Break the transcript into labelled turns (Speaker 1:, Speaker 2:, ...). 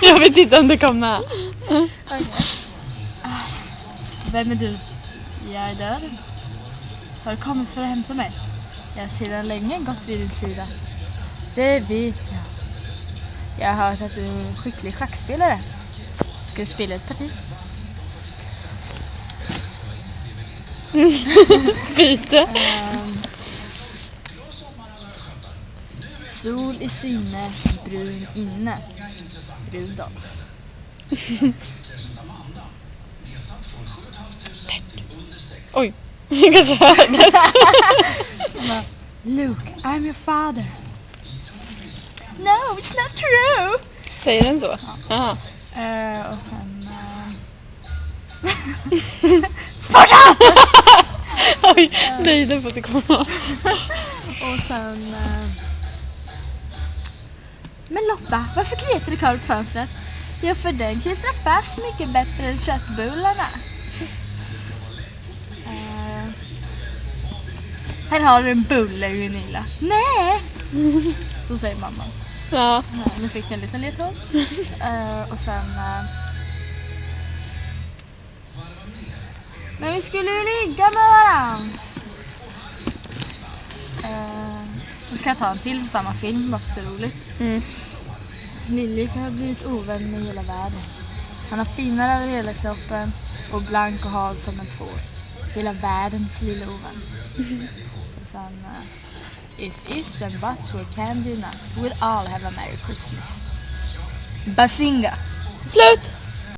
Speaker 1: Jag vet inte om det kom med.
Speaker 2: Okay. Vem är du? Jag är död. Har du kommit för att hämta mig? Jag har sedan länge gått vid din sida. Det vet jag. Jag har hört att du är en skicklig schackspelare. Ska du spela ett parti?
Speaker 1: Byte.
Speaker 2: Sol i sinne, brun inne. Rudolf.
Speaker 1: Oj, det kanske hördes.
Speaker 2: Luke, I'm your father. No, it's not true.
Speaker 1: Säger den så? Jaha.
Speaker 2: Och sen... Sparta!
Speaker 1: Oj, nej, den får inte komma.
Speaker 2: Och sen... Men Lotta, varför kletar du kvar på fönstret? Jo, för den klistrar fast mycket bättre än köttbullarna. Här har du en bulle, Gunilla. Nej! Så säger mamma.
Speaker 1: Ja.
Speaker 2: Nu fick jag en liten ledtråd. Och sen... Men vi skulle ju ligga med varandra. Nu ska jag ta en till på samma film, bara för roligt. Lillik har blivit ovän med hela världen. Han har finnar över hela kroppen och blank och hal som en tvål. Hela världens lilla ovän. Och sen... If ifs and buts were candy nuts, we'd all have a Merry Christmas. Bazinga!
Speaker 1: Slut!